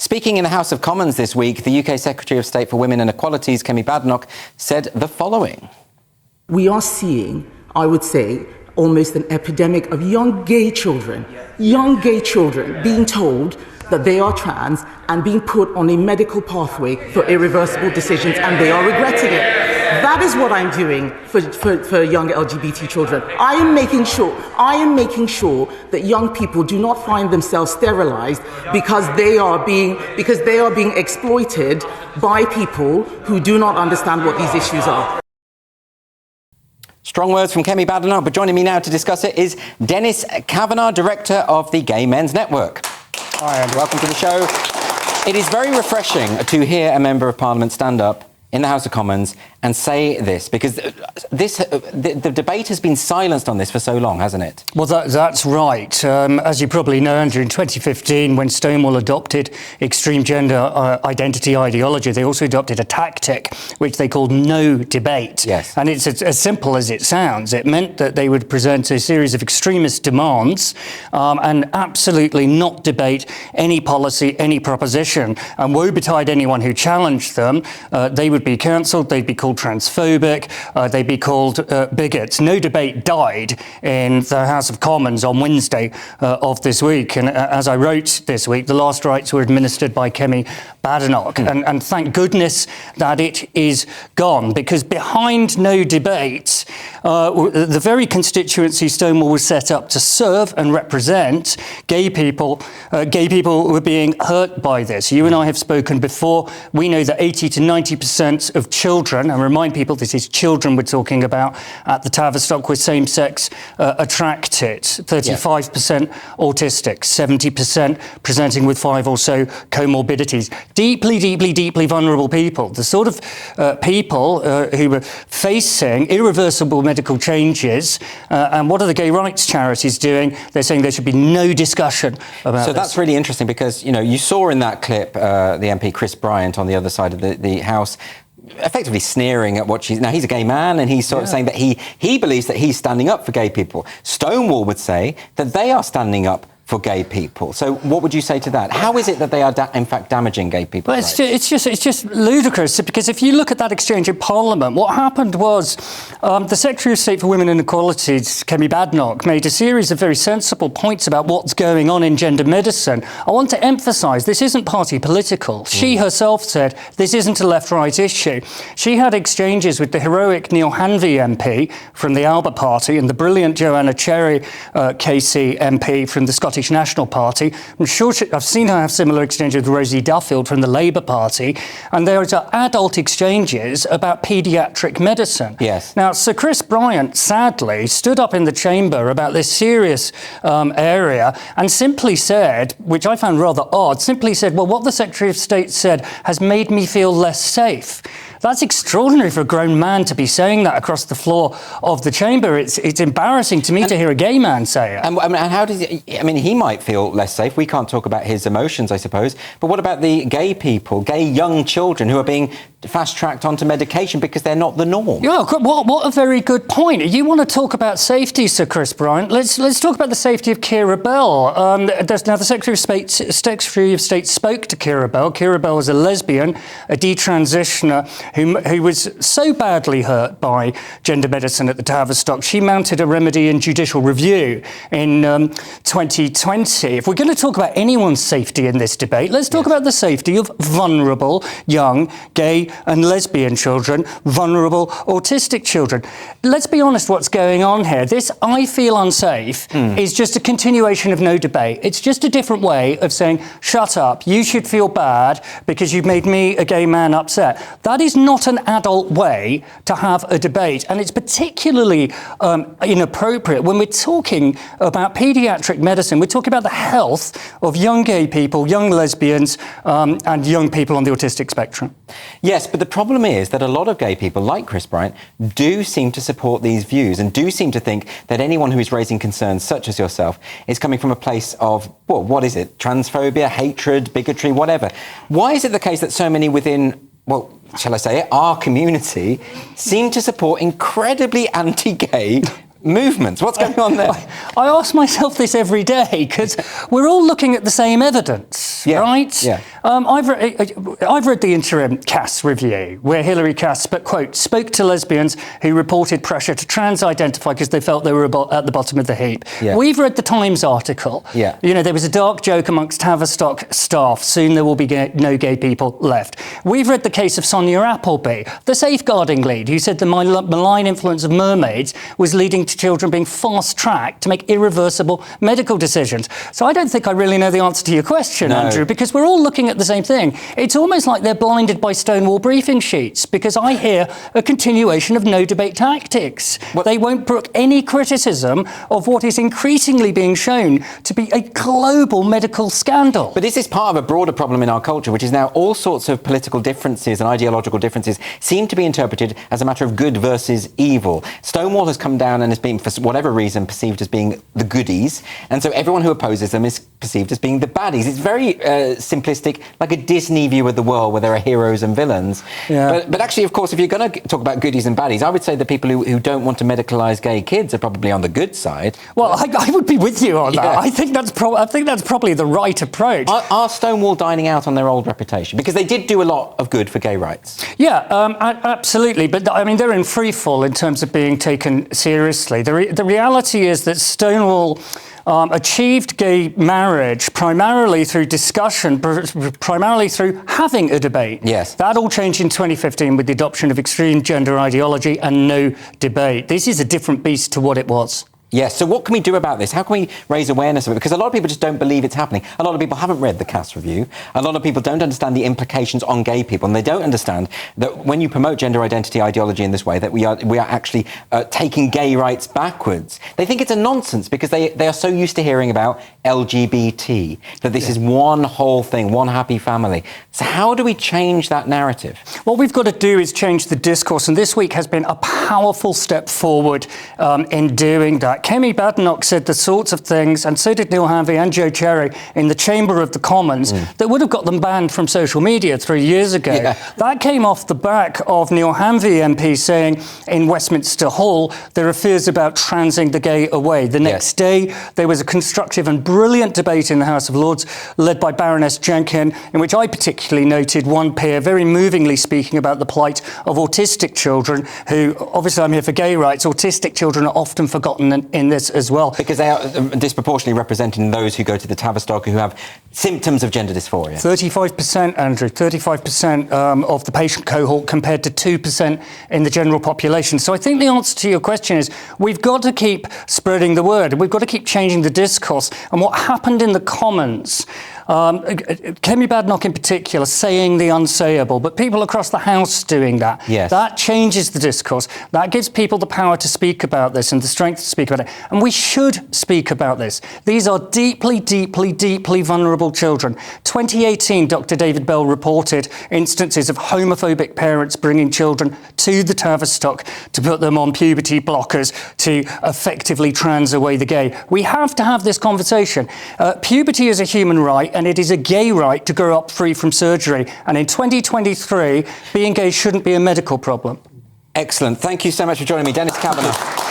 Speaking in the House of Commons this week, the UK Secretary of State for Women and Equalities, Kavanagh, said the following. We are seeing, I would say, almost an epidemic of young gay children being told that they are trans and being put on a medical pathway for irreversible decisions, and they are regretting it. That is what I'm doing for young LGBT children. I am making sure that young people do not find themselves sterilized because they are being exploited by people who do not understand what these issues are. Strong words from Kavanagh, but joining me now to discuss it is Dennis Kavanagh, Director of the Gay Men's Network. Hi, and welcome to the show. It is very refreshing to hear a Member of Parliament stand up in the House of Commons and say this, because the debate has been silenced on this for so long, hasn't it? Well, that's right. As you probably know, Andrew, in 2015, when Stonewall adopted extreme gender identity ideology, they also adopted a tactic which they called no debate. Yes. And it's as simple as it sounds. It meant that they would present a series of extremist demands and absolutely not debate any policy, any proposition. And woe betide anyone who challenged them. They would be cancelled, they'd be called transphobic, they'd be called bigots. No debate died in the House of Commons on Wednesday of this week. And as I wrote this week, the last rites were administered by Kavanagh. And thank goodness that it is gone, because behind no debate, the very constituency Stonewall was set up to serve and represent, gay people were being hurt by this. You and I have spoken before. We know that 80 to 90% of children, and remind people this is children we're talking about, at the Tavistock were same-sex attracted. 35% autistic, 70% presenting with 5 or so comorbidities. Deeply vulnerable people. The sort of people who were facing irreversible medical changes. And what are the gay rights charities doing? They're saying there should be no discussion about this. So that's really interesting, because, you know, you saw in that clip the MP Chris Bryant on the other side of the House effectively sneering at what she's... Now, he's a gay man, and he's sort of saying that he believes that he's standing up for gay people. Stonewall would say that they are standing up for gay people. So what would you say to that? How is it that they are, in fact, damaging gay people? Well, it's just ludicrous, because if you look at that exchange in Parliament, what happened was the Secretary of State for Women and Equalities, Kavanagh, made a series of very sensible points about what's going on in gender medicine. I want to emphasise, this isn't party political. She herself said this isn't a left-right issue. She had exchanges with the heroic Neil Hanvey MP from the Alba Party and the brilliant Joanna Cherry KC MP from the Scottish National Party. I'm sure I've seen her have similar exchanges with Rosie Duffield from the Labour Party, and there are adult exchanges about paediatric medicine. Yes. Now, Sir Chris Bryant, sadly, stood up in the chamber about this serious area and simply said, which I found rather odd, simply said, well, what the Secretary of State said has made me feel less safe. That's extraordinary for a grown man to be saying that across the floor of the chamber. It's embarrassing to me to hear a gay man say it. And how does he might feel less safe. We can't talk about his emotions, I suppose. But what about the gay people, gay young children who are being fast-tracked onto medication because they're not the norm? Yeah, what a very good point. You want to talk about safety, Sir Chris Bryant. Let's talk about the safety of Keira Bell. Now, the Secretary of State spoke to Keira Bell. Keira Bell was a lesbian, a detransitioner who was so badly hurt by gender medicine at the Tavistock. She mounted a remedy in judicial review in 2020. If we're going to talk about anyone's safety in this debate, let's talk about the safety of vulnerable young gay and lesbian children, vulnerable autistic children. Let's be honest what's going on here. This I feel unsafe is just a continuation of no debate. It's just a different way of saying, shut up, you should feel bad because you've made me, a gay man, upset. That is not an adult way to have a debate, and it's particularly inappropriate when we're talking about paediatric medicine. We're talking about the health of young gay people, young lesbians, and young people on the autistic spectrum. Yes, but the problem is that a lot of gay people, like Chris Bryant, do seem to support these views and do seem to think that anyone who is raising concerns such as yourself is coming from a place of, well, what is it? Transphobia, hatred, bigotry, whatever. Why is it the case that so many within, well, shall I say it, our community seem to support incredibly anti-gay movements? What's going on there? I ask myself this every day because we're all looking at the same evidence, right? Yeah. I've read the interim Cass review where Hilary Cass, quote, spoke to lesbians who reported pressure to trans-identify because they felt they were at the bottom of the heap. Yeah. We've read the Times article. Yeah. You know, there was a dark joke amongst Tavistock staff. Soon there will be no gay people left. We've read the case of Sonia Appleby, the safeguarding lead, who said the malign influence of mermaids was leading to children being fast-tracked to make irreversible medical decisions. So I don't think I really know the answer to your question, Andrew, because we're all looking at the same thing. It's almost like they're blinded by Stonewall briefing sheets, because I hear a continuation of no debate tactics. They won't brook any criticism of what is increasingly being shown to be a global medical scandal. But this is part of a broader problem in our culture, which is now all sorts of political differences and ideological differences seem to be interpreted as a matter of good versus evil. Stonewall has come down and has been, for whatever reason, perceived as being the goodies, and so everyone who opposes them is perceived as being the baddies. It's very simplistic, like a Disney view of the world where there are heroes and villains. Yeah. But actually, of course, if you're going to talk about goodies and baddies, I would say the people who don't want to medicalise gay kids are probably on the good side. Well, I would be with you on that. I think that's probably the right approach. Are Stonewall dining out on their old reputation? Because they did do a lot of good for gay rights. Yeah, absolutely. But I mean, they're in free fall in terms of being taken seriously. The reality is that Stonewall achieved gay marriage primarily through discussion, primarily through having a debate. Yes. That all changed in 2015 with the adoption of extreme gender ideology and no debate. This is a different beast to what it was. Yes, so what can we do about this? How can we raise awareness of it? Because a lot of people just don't believe it's happening. A lot of people haven't read the Cass review. A lot of people don't understand the implications on gay people, and they don't understand that when you promote gender identity ideology in this way, that we are actually taking gay rights backwards. They think it's a nonsense because they are so used to hearing about LGBT, that this is one whole thing, one happy family. So how do we change that narrative? What we've got to do is change the discourse, and this week has been a powerful step forward in doing that. Kemi Badenoch said the sorts of things, and so did Neil Hanvey and Joe Cherry in the Chamber of the Commons, that would have got them banned from social media 3 years ago. Yeah. That came off the back of Neil Hanvey MP saying in Westminster Hall there are fears about transing the gay away. The next day there was a constructive and brilliant debate in the House of Lords led by Baroness Jenkin, in which I particularly noted one peer very movingly speaking about the plight of autistic children who, obviously I'm here for gay rights, autistic children are often forgotten in this as well. Because they are disproportionately representing those who go to the Tavistock who have symptoms of gender dysphoria. 35%, Andrew, 35% of the patient cohort compared to 2% in the general population. So I think the answer to your question is we've got to keep spreading the word. We've got to keep changing the discourse. And what happened in the Commons, Kemi Badenoch in particular saying the unsayable, but people across the House doing that. Yes. That changes the discourse. That gives people the power to speak about this and the strength to speak about it. And we should speak about this. These are deeply, deeply, deeply vulnerable children. 2018, Dr. David Bell reported instances of homophobic parents bringing children to the Tavistock to put them on puberty blockers to effectively trans away the gay. We have to have this conversation. Puberty is a human right, and it is a gay right to grow up free from surgery. And in 2023, being gay shouldn't be a medical problem. Excellent. Thank you so much for joining me, Dennis Kavanagh.